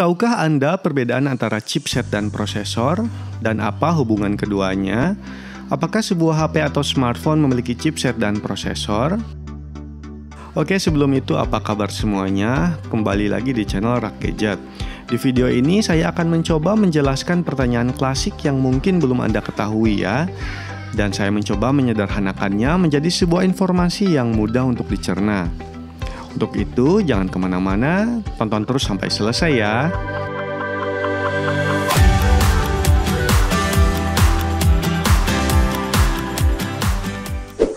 Tahukah Anda perbedaan antara chipset dan prosesor? Dan apa hubungan keduanya? Apakah sebuah HP atau smartphone memiliki chipset dan prosesor? Oke, sebelum itu apa kabar semuanya? Kembali lagi di channel Rak Gadget. Di video ini saya akan mencoba menjelaskan pertanyaan klasik yang mungkin belum Anda ketahui ya. Dan saya mencoba menyederhanakannya menjadi sebuah informasi yang mudah untuk dicerna. Untuk itu, jangan kemana-mana, tonton terus sampai selesai ya.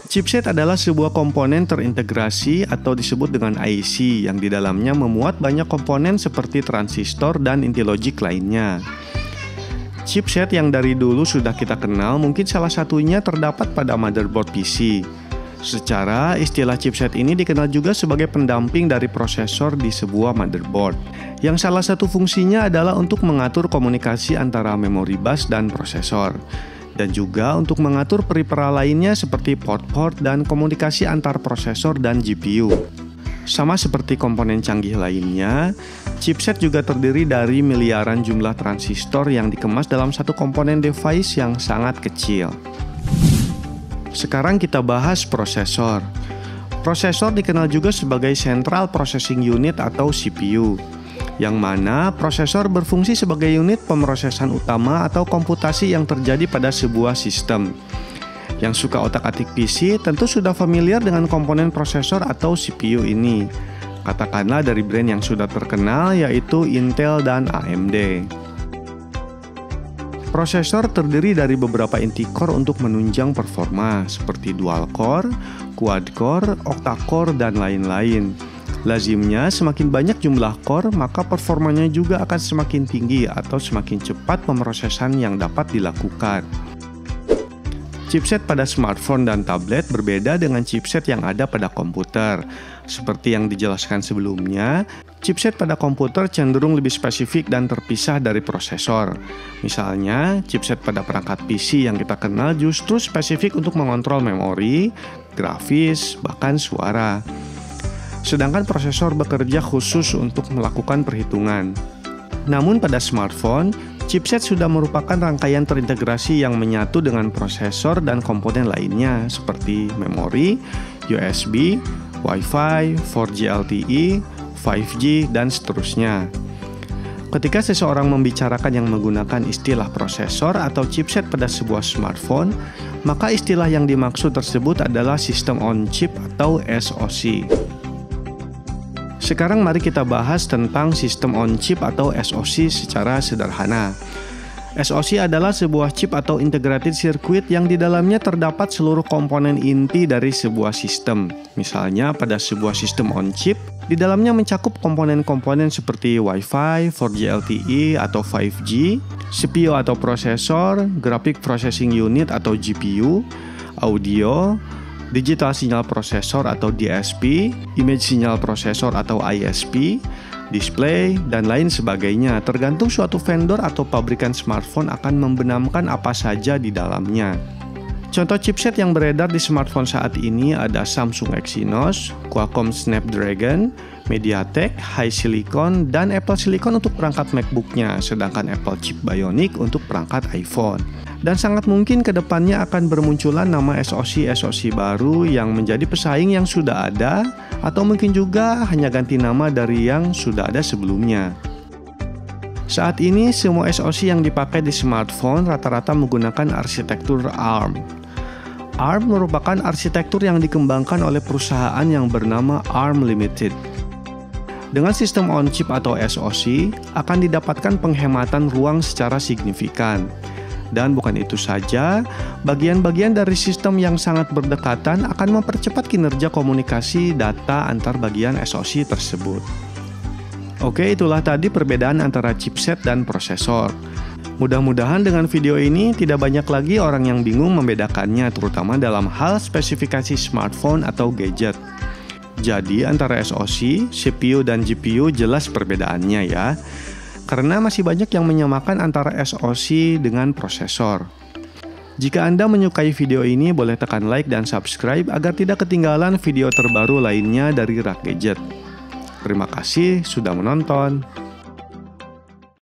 Chipset adalah sebuah komponen terintegrasi atau disebut dengan IC yang di dalamnya memuat banyak komponen seperti transistor dan inti logik lainnya. Chipset yang dari dulu sudah kita kenal mungkin salah satunya terdapat pada motherboard PC. Secara istilah chipset ini dikenal juga sebagai pendamping dari prosesor di sebuah motherboard, yang salah satu fungsinya adalah untuk mengatur komunikasi antara memori bus dan prosesor, dan juga untuk mengatur peripheral lainnya seperti port-port dan komunikasi antar prosesor dan GPU. Sama seperti komponen canggih lainnya, chipset juga terdiri dari miliaran jumlah transistor yang dikemas dalam satu komponen device yang sangat kecil. Sekarang kita bahas prosesor. Prosesor dikenal juga sebagai Central Processing Unit atau CPU, yang mana prosesor berfungsi sebagai unit pemrosesan utama atau komputasi yang terjadi pada sebuah sistem. Yang suka otak-atik PC tentu sudah familiar dengan komponen prosesor atau CPU ini. Katakanlah dari brand yang sudah terkenal yaitu Intel dan AMD. Prosesor terdiri dari beberapa inti core untuk menunjang performa seperti dual core, quad core, octa core, dan lain-lain. Lazimnya semakin banyak jumlah core maka performanya juga akan semakin tinggi atau semakin cepat pemrosesan yang dapat dilakukan. Chipset pada smartphone dan tablet berbeda dengan chipset yang ada pada komputer. Seperti yang dijelaskan sebelumnya, chipset pada komputer cenderung lebih spesifik dan terpisah dari prosesor. Misalnya, chipset pada perangkat PC yang kita kenal justru spesifik untuk mengontrol memori, grafis, bahkan suara. Sedangkan prosesor bekerja khusus untuk melakukan perhitungan. Namun pada smartphone, chipset sudah merupakan rangkaian terintegrasi yang menyatu dengan prosesor dan komponen lainnya seperti memori, USB, Wi-Fi, 4G LTE, 5G, dan seterusnya. Ketika seseorang membicarakan yang menggunakan istilah prosesor atau chipset pada sebuah smartphone, maka istilah yang dimaksud tersebut adalah System on Chip atau SoC. Sekarang mari kita bahas tentang System on Chip atau SoC secara sederhana. SoC adalah sebuah chip atau integrated circuit yang di dalamnya terdapat seluruh komponen inti dari sebuah sistem. Misalnya pada sebuah sistem on chip, di dalamnya mencakup komponen-komponen seperti Wi-Fi, 4G LTE atau 5G, CPU atau prosesor, Graphic Processing Unit atau GPU, audio, digital sinyal prosesor atau DSP, image sinyal prosesor atau ISP, display, dan lain sebagainya. Tergantung suatu vendor atau pabrikan smartphone akan membenamkan apa saja di dalamnya. Contoh chipset yang beredar di smartphone saat ini ada Samsung Exynos, Qualcomm Snapdragon, MediaTek, HiSilicon, dan Apple Silicon untuk perangkat MacBook-nya, sedangkan Apple Chip Bionic untuk perangkat iPhone. Dan sangat mungkin ke depannya akan bermunculan nama SoC baru yang menjadi pesaing yang sudah ada, atau mungkin juga hanya ganti nama dari yang sudah ada sebelumnya. Saat ini semua SoC yang dipakai di smartphone rata-rata menggunakan arsitektur ARM. ARM merupakan arsitektur yang dikembangkan oleh perusahaan yang bernama ARM Limited. Dengan sistem on-chip atau SoC, akan didapatkan penghematan ruang secara signifikan. Dan bukan itu saja, bagian-bagian dari sistem yang sangat berdekatan akan mempercepat kinerja komunikasi data antar bagian SoC tersebut. Oke, itulah tadi perbedaan antara chipset dan prosesor. Mudah-mudahan dengan video ini tidak banyak lagi orang yang bingung membedakannya, terutama dalam hal spesifikasi smartphone atau gadget. Jadi antara SoC, CPU, dan GPU jelas perbedaannya ya. Karena masih banyak yang menyamakan antara SoC dengan prosesor. Jika Anda menyukai video ini, boleh tekan like dan subscribe agar tidak ketinggalan video terbaru lainnya dari Rak Gadget. Terima kasih sudah menonton.